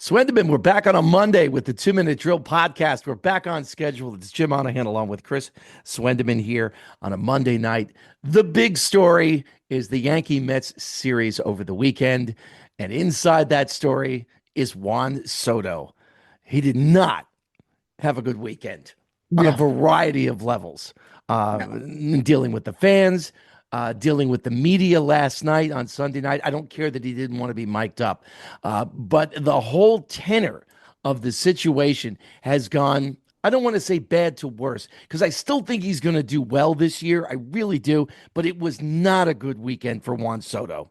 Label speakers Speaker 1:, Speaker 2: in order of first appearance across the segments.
Speaker 1: Swendeman, we're back on a Monday with the 2 Minute Drill podcast. We're back on schedule. It's Jim Monaghan along with Chris Swendeman here on a Monday night. The big story is the Yankee Mets series over the weekend. And inside that story is Juan Soto. He did not have a good weekend on a
Speaker 2: No,
Speaker 1: variety of levels,
Speaker 2: no.
Speaker 1: dealing with the fans, dealing with the media last night on Sunday night. I don't care that he didn't want to be mic'd up, but the whole tenor of the situation has gone, I don't want to say bad to worse, because I still think he's going to do well this year. I really do, but it was not a good weekend for Juan Soto.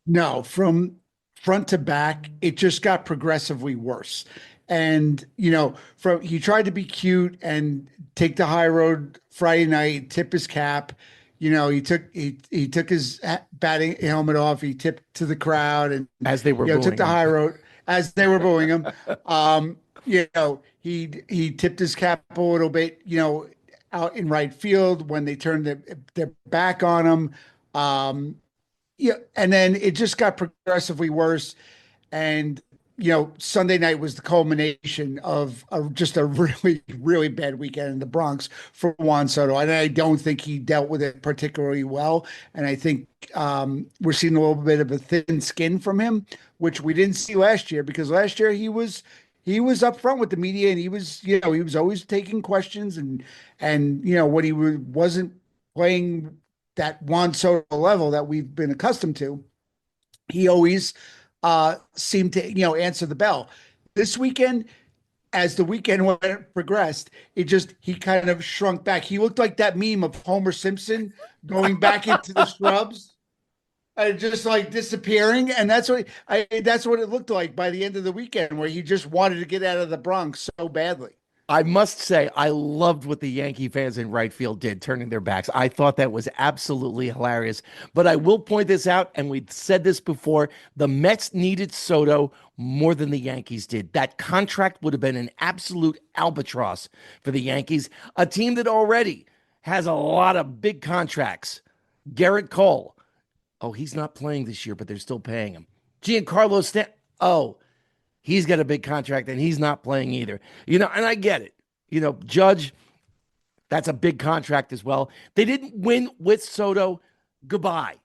Speaker 2: No, from front to back, it just got progressively worse. And, from he tried to be cute and take the high road Friday night, tip his cap. He took his batting helmet off, he tipped to the crowd and
Speaker 1: As they were
Speaker 2: took
Speaker 1: booing
Speaker 2: the
Speaker 1: him.
Speaker 2: high road as they were booing him. He tipped his cap a little bit, out in right field when they turned their back on him. And then it just got progressively worse. And Sunday night was the culmination of just a really, really bad weekend in the Bronx for Juan Soto. And I don't think he dealt with it particularly well. And I think we're seeing a little bit of a thin skin from him, which we didn't see last year, because last year he was up front with the media, and he was always taking questions, and when he wasn't playing that Juan Soto level that we've been accustomed to, he always seemed to answer the bell. This weekend, as the weekend progressed, he kind of shrunk back. He looked like that meme of Homer Simpson going back into the scrubs, just like disappearing. And that's what it looked like by the end of the weekend, where he just wanted to get out of the Bronx so badly.
Speaker 1: I must say, I loved what the Yankee fans in right field did, turning their backs. I thought that was absolutely hilarious. But I will point this out, and we've said this before, the Mets needed Soto more than the Yankees did. That contract would have been an absolute albatross for the Yankees, a team that already has a lot of big contracts. Garrett Cole. Oh, he's not playing this year, but they're still paying him. Giancarlo Stanton. Oh, he's got a big contract and he's not playing either. And I get it. Judge, that's a big contract as well. They didn't win with Soto. Goodbye.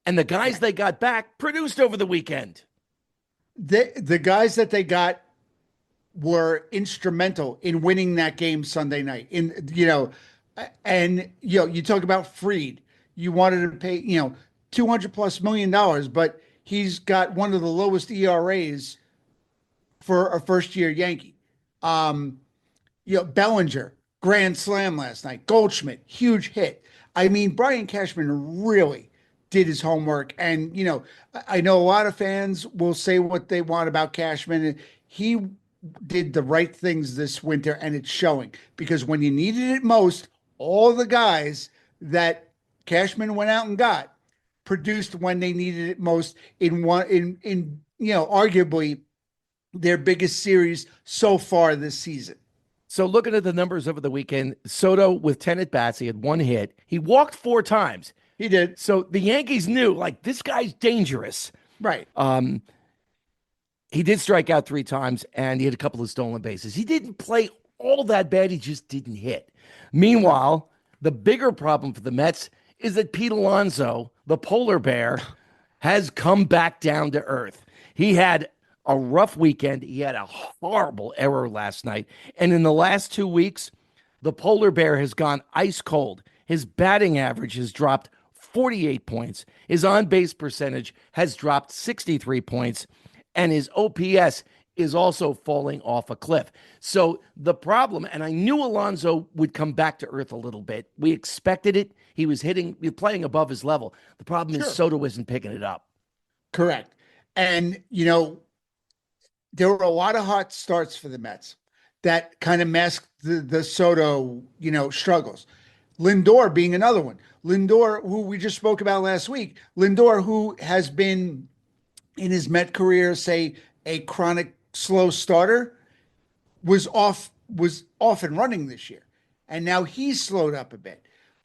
Speaker 1: And the guys they got back produced over the weekend.
Speaker 2: The guys that they got were instrumental in winning that game Sunday night. You talk about Freed. You wanted to pay, $200+ million, but he's got one of the lowest ERAs for a first-year Yankee. Bellinger, grand slam last night. Goldschmidt, huge hit. I mean, Brian Cashman really did his homework. And, I know a lot of fans will say what they want about Cashman. He did the right things this winter, and it's showing, because when you needed it most, all the guys that Cashman went out and got produced when they needed it most in arguably their biggest series so far this season.
Speaker 1: So looking at the numbers over the weekend, Soto with 10 at-bats, he had one hit. He walked 4 times.
Speaker 2: He did.
Speaker 1: So the Yankees knew, like, this guy's dangerous.
Speaker 2: Right.
Speaker 1: He did strike out 3 times, and he had a couple of stolen bases. He didn't play all that bad. He just didn't hit. Meanwhile, the bigger problem for the Mets is that Pete Alonso, the polar bear, has come back down to earth. He had a rough weekend. He had a horrible error last night. And in the last 2 weeks, the polar bear has gone ice cold. His batting average has dropped 48 points. His on-base percentage has dropped 63 points. And his OPS is also falling off a cliff. So the problem, and I knew Alonso would come back to earth a little bit. We expected it. He was playing above his level. The problem is Soto isn't picking it up.
Speaker 2: Correct. And, there were a lot of hot starts for the Mets that kind of masked the Soto, struggles. Lindor being another one. Lindor, who we just spoke about last week. Lindor, who has been in his Met career, say, a chronic slow starter, was off and running this year. And now he's slowed up a bit.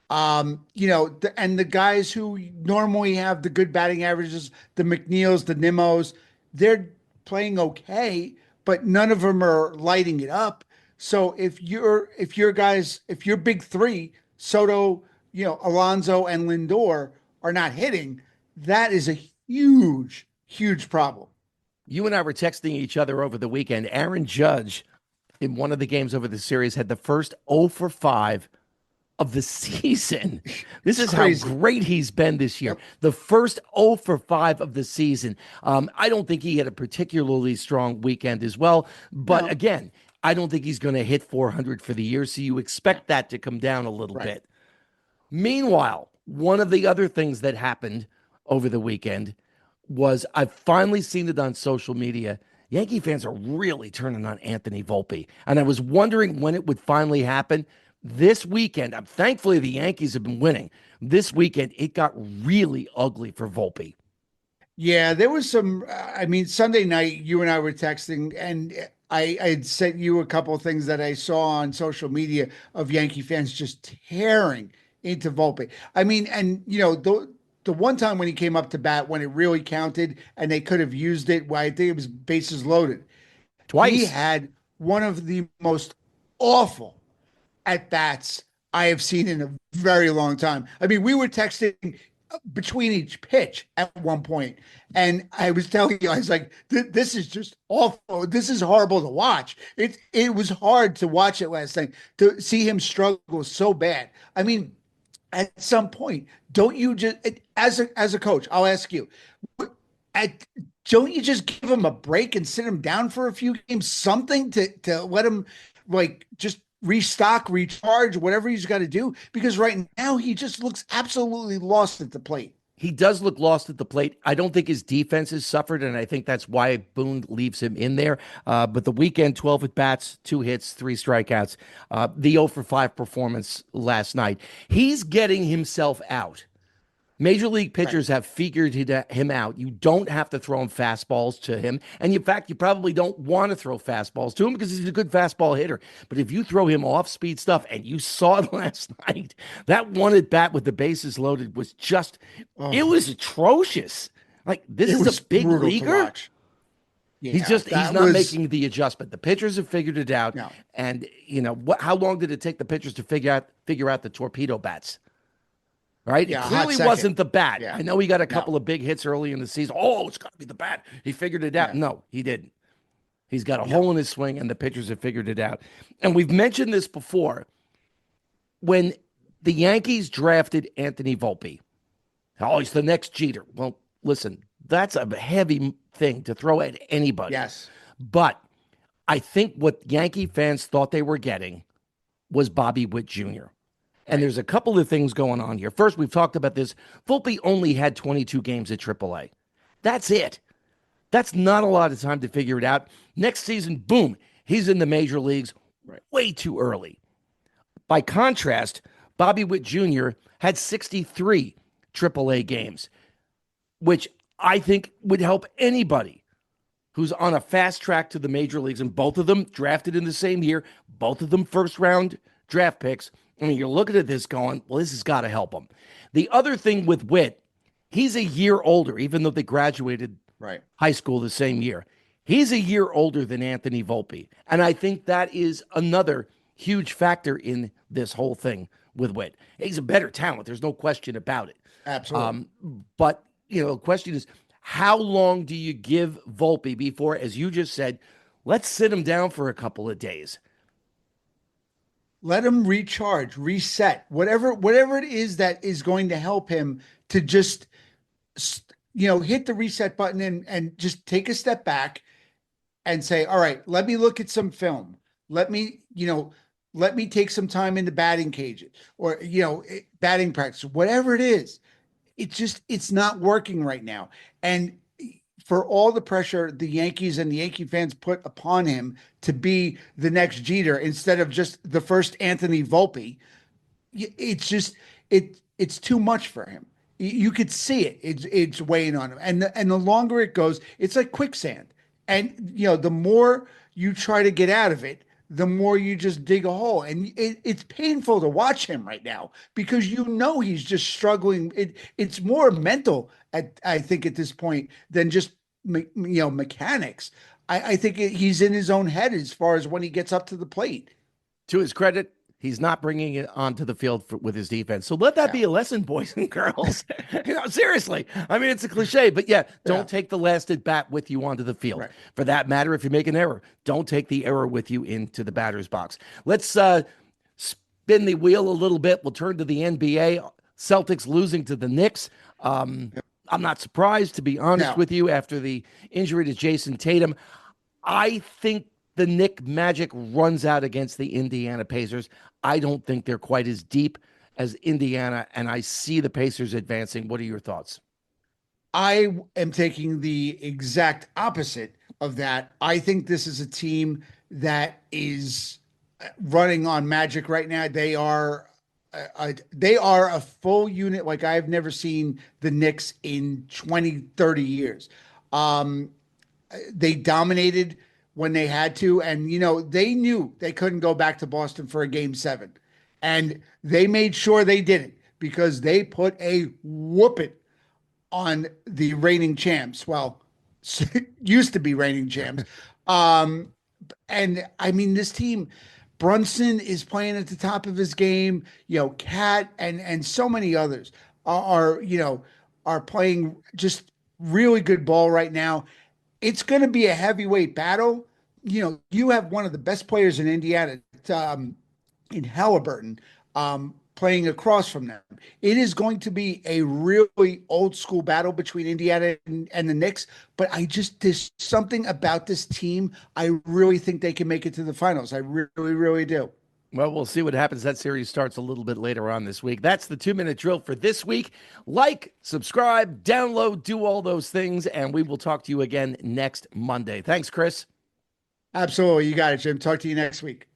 Speaker 2: And the guys who normally have the good batting averages, the McNeils, the Nimmos, they're playing okay, but none of them are lighting it up. So if your big three, Soto, Alonso and Lindor are not hitting, that is a huge, huge problem.
Speaker 1: You and I were texting each other over the weekend. Aaron Judge, in one of the games over the series, had the first 0 for 5 of the season. This
Speaker 2: It's
Speaker 1: is how
Speaker 2: crazy.
Speaker 1: great he's been this year.
Speaker 2: Yep.
Speaker 1: The first 0 for 5 of the season. I don't think he had a particularly strong weekend as well. But
Speaker 2: No,
Speaker 1: again, I don't think he's going to hit 400 for the year. So you
Speaker 2: no,
Speaker 1: expect that to come down a little
Speaker 2: right.
Speaker 1: bit. Meanwhile, one of the other things that happened over the weekend was I've finally seen it on social media. Yankee fans are really turning on Anthony Volpe. And I was wondering when it would finally happen. This weekend, I'm thankfully the Yankees have been winning. This weekend, it got really ugly for Volpe.
Speaker 2: Yeah, there was some. I mean, Sunday night, you and I were texting, and I had sent you a couple of things that I saw on social media of Yankee fans just tearing into Volpe. I mean, and the one time when he came up to bat when it really counted and they could have used it, well, I think it was bases loaded. He
Speaker 1: Twice.
Speaker 2: had one of the most awful at bats I have seen in a very long time. I mean, we were texting between each pitch at one point, and I was telling you, I was like, "This is just awful. This is horrible to watch." It was hard to watch it last night to see him struggle so bad. I mean, at some point, don't you just as a coach? I'll ask you, at don't you just give him a break and sit him down for a few games, something to let him like just restock, recharge, whatever he's got to do? Because right now he just looks absolutely lost at the plate.
Speaker 1: He does look lost at the plate. I don't think his defense has suffered, and I think that's why Boone leaves him in there. But the weekend, 12 at bats, 2 hits, 3 strikeouts. The 0 for 5 performance last night. He's getting himself out. Major league
Speaker 2: Right.
Speaker 1: pitchers have figured him out. You don't have to throw him fastballs to him. And in fact, you probably don't want to throw fastballs to him because he's a good fastball hitter. But if you throw him off speed stuff, and you saw it last night, that one at bat with the bases loaded was just, it
Speaker 2: Oh,
Speaker 1: was atrocious. Like, this
Speaker 2: it
Speaker 1: is a
Speaker 2: was
Speaker 1: big
Speaker 2: brutal to
Speaker 1: leaguer.
Speaker 2: watch. Yeah,
Speaker 1: He's
Speaker 2: that
Speaker 1: not
Speaker 2: was
Speaker 1: making the adjustment. The pitchers have figured it out.
Speaker 2: no.
Speaker 1: And how long did it take the pitchers to figure out the torpedo bats? Right? It
Speaker 2: Yeah, a hot
Speaker 1: clearly
Speaker 2: second.
Speaker 1: wasn't the bat.
Speaker 2: Yeah.
Speaker 1: I know he got a
Speaker 2: No.
Speaker 1: couple of big hits early in the season. Oh, it's got to be the bat. He figured it out.
Speaker 2: Yeah.
Speaker 1: No, he didn't. He's got a
Speaker 2: No.
Speaker 1: hole in his swing, and the pitchers have figured it out. And we've mentioned this before. When the Yankees drafted Anthony Volpe, oh, he's the next Jeter. Well, listen, that's a heavy thing to throw at anybody.
Speaker 2: Yes.
Speaker 1: But I think what Yankee fans thought they were getting was Bobby Witt Jr. And
Speaker 2: Right.
Speaker 1: there's a couple of things going on here. First, we've talked about this. Volpe only had 22 games at AAA. That's it. That's not a lot of time to figure it out. Next season, boom, he's in the major leagues
Speaker 2: Right.
Speaker 1: way too early. By contrast, Bobby Witt Jr. had 63 AAA games, which I think would help anybody who's on a fast track to the major leagues, and both of them drafted in the same year, both of them first round draft picks. I mean, you're looking at this going, well, this has got to help him. The other thing with Witt, he's a year older, even though they graduated
Speaker 2: Right.
Speaker 1: high school the same year. He's a year older than Anthony Volpe. And I think that is another huge factor in this whole thing with Witt. He's a better talent. There's no question about it.
Speaker 2: Absolutely.
Speaker 1: But, the question is, how long do you give Volpe before, as you just said, let's sit him down for a couple of days?
Speaker 2: Let him recharge, reset, whatever it is that is going to help him to just hit the reset button and just take a step back and say, all right, let me look at some film. Let me take some time in the batting cage or batting practice, whatever it is. It's not working right now. And for all the pressure the Yankees and the Yankee fans put upon him to be the next Jeter instead of just the first Anthony Volpe, it's too much for him. You could see it. It's weighing on him. And the longer it goes, it's like quicksand. And the more you try to get out of it, the more you just dig a hole. And it's painful to watch him right now because he's just struggling. It's more mental I think at this point than just mechanics. I think he's in his own head as far as when he gets up to the plate.
Speaker 1: To his credit, he's not bringing it onto the field with his defense. So let that
Speaker 2: Yeah.
Speaker 1: be a lesson, boys and girls. Seriously. I mean, it's a cliche, but yeah, don't take the last at bat with you onto the field.
Speaker 2: Right.
Speaker 1: For that matter, if you make an error, don't take the error with you into the batter's box. Let's spin the wheel a little bit. We'll turn to the NBA. Celtics losing to the Knicks. I'm not surprised, to be honest
Speaker 2: No.
Speaker 1: with you, after the injury to Jason Tatum. I think the Knick magic runs out against the Indiana Pacers. I don't think they're quite as deep as Indiana, and I see the Pacers advancing. What are your thoughts?
Speaker 2: I am taking the exact opposite of that. I think this is a team that is running on magic right now. They are a full unit like I've never seen the Knicks in 20, 30 years. Um, they dominated when they had to, and they knew they couldn't go back to Boston for a game 7, and they made sure they did it because they put a whooping on the reigning champs. Well, used to be reigning champs. Um, and I mean, this team, Brunson is playing at the top of his game. Cat and so many others are playing just really good ball right now. It's going to be a heavyweight battle. You have one of the best players in Indiana, in Halliburton, playing across from them. It is going to be a really old school battle between Indiana and the Knicks. But there's something about this team. I really think they can make it to the finals. I really, really do.
Speaker 1: Well, we'll see what happens. That series starts a little bit later on this week. That's the 2-minute drill for this week. Like, subscribe, download, do all those things, and we will talk to you again next Monday. Thanks, Chris.
Speaker 2: Absolutely. You got it, Jim. Talk to you next week.